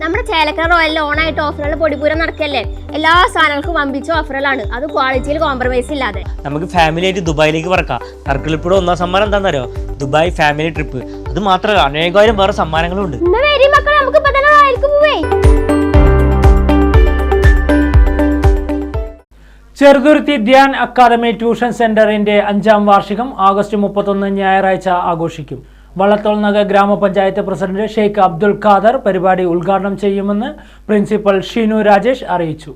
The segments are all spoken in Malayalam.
നമ്മുടെ ചേലക്കര റോയലിൽ ഓണായിട്ട് ഓഫറുകൾ പൊടിപൂരം നടക്കല്ലേ. എല്ലാ സാധനങ്ങൾക്കും വമ്പിച്ച ഓഫറുകളാണ്, അത് ക്വാളിറ്റിയിൽ കോംപ്രമൈസ് ഇല്ലാതെ. നമുക്ക് ഫാമിലി ആയിട്ട് ദുബായിലേക്ക് പറക്കാം. നറുക്കിളിപ്പൂടെ ഒന്നാം സമ്മാനം എന്താണെന്നറിയോ? Dubai family trip. അത് മാത്രമല്ല അനേകായിരം വേറെ സമ്മാനങ്ങളും ഉണ്ട്. ചെറുതുരുത്തി ധ്യാൻ അക്കാദമി ട്യൂഷൻ സെന്ററിന്റെ 5ാം വാർഷികം ആഗസ്റ്റ് 31 ഞായറാഴ്ച ആഘോഷിക്കും. വള്ളത്തോൾ നഗർ ഗ്രാമപഞ്ചായത്ത് പ്രസിഡന്റ് ഷെയ്ഖ് അബ്ദുൽ ഖാദർ പരിപാടി ഉദ്ഘാടനം ചെയ്യുമെന്ന് പ്രിൻസിപ്പൽ ഷിനു രാജേഷ് അറിയിച്ചു.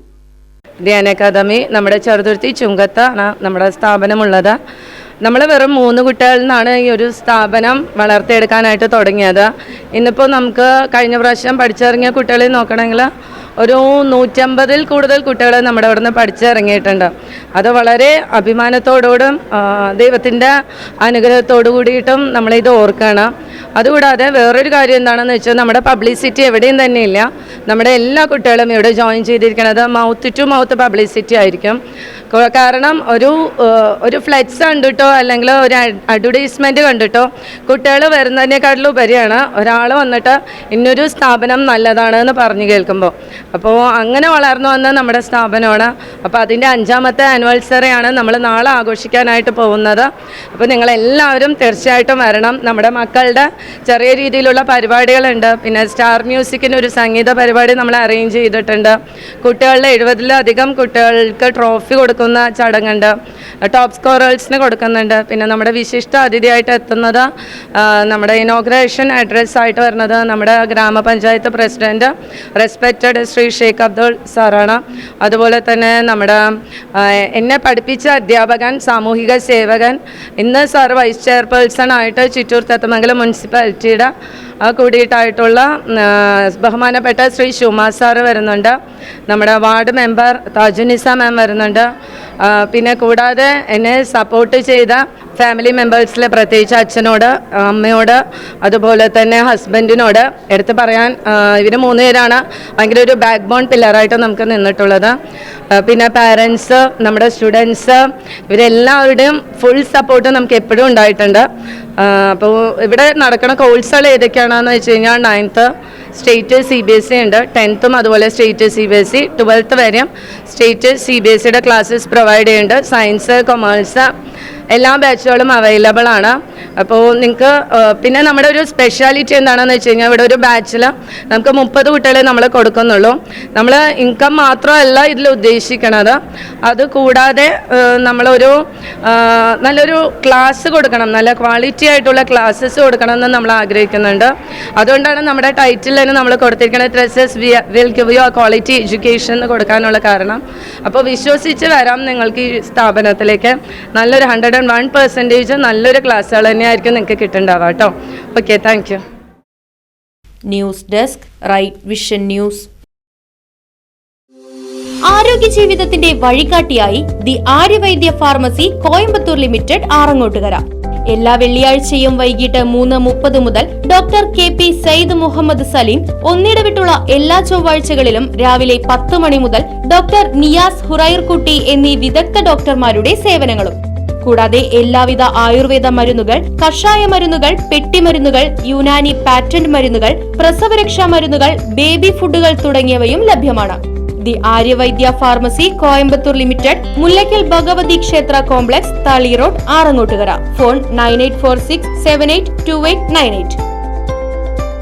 ധ്യാൻ അക്കാദമി നമ്മുടെ ചെറുതുരുത്തി ചുങ്കത്താണ് നമ്മുടെ സ്ഥാപനമുള്ളത്. നമ്മൾ വെറും 3 കുട്ടികളിൽ നിന്നാണ് ഈ ഒരു സ്ഥാപനം വളർത്തിയെടുക്കാനായിട്ട് തുടങ്ങിയത്. ഇന്നിപ്പോൾ നമുക്ക് കഴിഞ്ഞ പ്രാവശ്യം പഠിച്ചിറങ്ങിയ കുട്ടികളെ നോക്കണമെങ്കിൽ ഒരു 150-ൽ കൂടുതൽ കുട്ടികൾ നമ്മുടെ ഇവിടെ നിന്ന് പഠിച്ചിറങ്ങിയിട്ടുണ്ട്. അത് വളരെ അഭിമാനത്തോടും ദൈവത്തിൻ്റെ അനുഗ്രഹത്തോടു കൂടിയിട്ടും നമ്മളിത് ഓർക്കണം. അതുകൂടാതെ വേറൊരു കാര്യം എന്താണെന്ന് വെച്ചാൽ നമ്മുടെ പബ്ലിസിറ്റി എവിടെയും തന്നെ ഇല്ല. നമ്മുടെ എല്ലാ കുട്ടികളും ഇവിടെ ജോയിൻ ചെയ്തിരിക്കുന്നത് മൗത്ത് ടു മൗത്ത് പബ്ലിസിറ്റി ആയിരിക്കും. കാരണം ഒരു ഫ്ലെക്സ് കണ്ടിട്ടോ അല്ലെങ്കിൽ ഒരു അഡ്വർടൈസ്മെൻറ്റ് കണ്ടിട്ടോ കുട്ടികൾ വരുന്നതിനേക്കാട്ടിലും ഉപരിയാണ് ഒരാൾ വന്നിട്ട് ഇന്നൊരു സ്ഥാപനം നല്ലതാണ് എന്ന് പറഞ്ഞു കേൾക്കുമ്പോൾ. അപ്പോൾ അങ്ങനെ വളർന്നു വന്ന നമ്മുടെ സ്ഥാപനമാണ്. അപ്പോൾ അതിൻ്റെ 5ാമത്തെ ആനിവേഴ്സറിയാണ് നമ്മൾ നാളെ ആഘോഷിക്കാനായിട്ട് പോകുന്നത്. അപ്പോൾ നിങ്ങളെല്ലാവരും തീർച്ചയായിട്ടും വരണം. നമ്മുടെ മക്കളുടെ ചെറിയ രീതിയിലുള്ള പരിപാടികളുണ്ട്. പിന്നെ സ്റ്റാർ മ്യൂസിക്കിന് ഒരു സംഗീത പരിപാടി നമ്മൾ അറേഞ്ച് ചെയ്തിട്ടുണ്ട്. കുട്ടികളുടെ 70-ലധികം കുട്ടികൾക്ക് ട്രോഫി കൊടുക്കുന്ന ചടങ്ങുണ്ട്. ടോപ്പ് സ്കോറേഴ്സിന് കൊടുക്കുന്നുണ്ട്. പിന്നെ നമ്മുടെ വിശിഷ്ട അതിഥിയായിട്ട് എത്തുന്നത് നമ്മുടെ ഇനോഗ്രേഷൻ അഡ്രസ് ആയിട്ട് വരുന്നത് നമ്മുടെ ഗ്രാമപഞ്ചായത്ത് പ്രസിഡന്റ് റെസ്പെക്റ്റഡ് ശ്രീ ഷെയ്ഖ് അബ്ദുൽ സാറാണ്. അതുപോലെ തന്നെ നമ്മുടെ എന്നെ പഠിപ്പിച്ച അധ്യാപകൻ, സാമൂഹിക സേവകൻ, ഇന്ന് സാർ വൈസ് ചെയർപേഴ്സൺ ആയിട്ട് ചിറ്റൂർ തത്തമംഗലം മുനിസിപ്പാലിറ്റിയുടെ കൂടിയിട്ടായിട്ടുള്ള ബഹുമാനപ്പെട്ട ശ്രീ ഷുമാ സാറ് വരുന്നുണ്ട്. നമ്മുടെ വാർഡ് മെമ്പർ താജുനിസ മാം വരുന്നുണ്ട്. പിന്നെ കൂടാതെ എന്നെ സപ്പോർട്ട് ചെയ്ത ഫാമിലി മെമ്പേഴ്സിലെ പ്രത്യേകിച്ച് അച്ഛനോട്, അമ്മയോട്, അതുപോലെ തന്നെ ഹസ്ബൻഡിനോട് എടുത്ത് പറയാൻ ഇവർ 3 പേരാണ് ഭയങ്കര ഒരു ബാക്ക് ബോൺ പില്ലറായിട്ട് നമുക്ക് നിന്നിട്ടുള്ളത്. പിന്നെ പാരൻസ്, നമ്മുടെ സ്റ്റുഡൻസ്, ഇവരെല്ലാവരുടെയും ഫുൾ സപ്പോർട്ട് നമുക്ക് എപ്പോഴും ഉണ്ടായിട്ടുണ്ട്. അപ്പോൾ ഇവിടെ നടക്കുന്ന കോഴ്സുകൾ ഏതൊക്കെയാണെന്ന് വെച്ച് കഴിഞ്ഞാൽ 9th സ്റ്റേറ്റ് CBSE ഉണ്ട്, 10th അതുപോലെ സ്റ്റേറ്റ് CBSE, 12th വരെയും സ്റ്റേറ്റ് CBSEയുടെ ക്ലാസ്സസ് പ്രൊവൈഡ് ചെയ്യുന്നുണ്ട്. സയൻസ്, കൊമേഴ്സ് എല്ലാ ബാച്ചുകളും അവൈലബിൾ ആണ്. അപ്പോൾ നിങ്ങൾക്ക് പിന്നെ നമ്മുടെ ഒരു സ്പെഷ്യാലിറ്റി എന്താണെന്ന് വെച്ച് കഴിഞ്ഞാൽ ഇവിടെ ഒരു ബാച്ചിൽ നമുക്ക് 30 കുട്ടികളെ നമ്മൾ കൊടുക്കുന്നുള്ളൂ. നമ്മൾ ഇൻകം മാത്രമല്ല ഇതിൽ ഉദ്ദേശിക്കണത്. അതുകൂടാതെ നമ്മളൊരു നല്ലൊരു ക്ലാസ് കൊടുക്കണം, നല്ല ക്വാളിറ്റി ആയിട്ടുള്ള ക്ലാസ്സസ് കൊടുക്കണമെന്ന് നമ്മൾ ആഗ്രഹിക്കുന്നുണ്ട്. അതുകൊണ്ടാണ് നമ്മുടെ ടൈറ്റിൽ തന്നെ നമ്മൾ കൊടുത്തിരിക്കുന്നത് trusts will give you quality education എന്ന് കൊടുക്കാനുള്ള കാരണം. അപ്പോൾ വിശ്വസിച്ച് വരാം നിങ്ങൾക്ക് ഈ സ്ഥാപനത്തിലേക്ക്. നല്ലൊരു 101% നല്ലൊരു ക്ലാസ്സുകൾ തന്നെയായിരിക്കും നിങ്ങൾക്ക് കിട്ടുന്നുണ്ടാവുക കേട്ടോ. Okay, thank you. News desk, right vision news. ആരോഗ്യ ജീവിതത്തിന്റെ വഴികാട്ടിയായി the Aryavaidya pharmacy Coimbatore limited Arangottukara. എല്ലാ വെള്ളിയാഴ്ചയും വൈകിട്ട് 3:30 മുതൽ ഡോക്ടർ KP സയ്യിദ് മുഹമ്മദ് സലീം, ഒന്നിടവിട്ടുള്ള എല്ലാ ചൊവ്വാഴ്ചകളിലും രാവിലെ 10 മണി മുതൽ ഡോക്ടർ നിയാസ് ഹുറൈർകുട്ടി എന്നീ വിദഗ്ധ ഡോക്ടർമാരുടെ സേവനങ്ങളും. കൂടാതെ എല്ലാവിധ ആയുർവേദ മരുന്നുകൾ, കഷായ മരുന്നുകൾ, പെട്ടിമരുന്നുകൾ, യുനാനി പാറ്റന്റ് മരുന്നുകൾ, പ്രസവരക്ഷാ മരുന്നുകൾ, ബേബി ഫുഡുകൾ തുടങ്ങിയവയും ലഭ്യമാണ്. The Aryavaidya pharmacy Coimbatore limited, Mullackal Bhagavathi ക്ഷേത്ര കോംപ്ലക്സ്, താളി റോഡ്, ആറങ്ങോട്ടുകര. ഫോൺ 9846782898.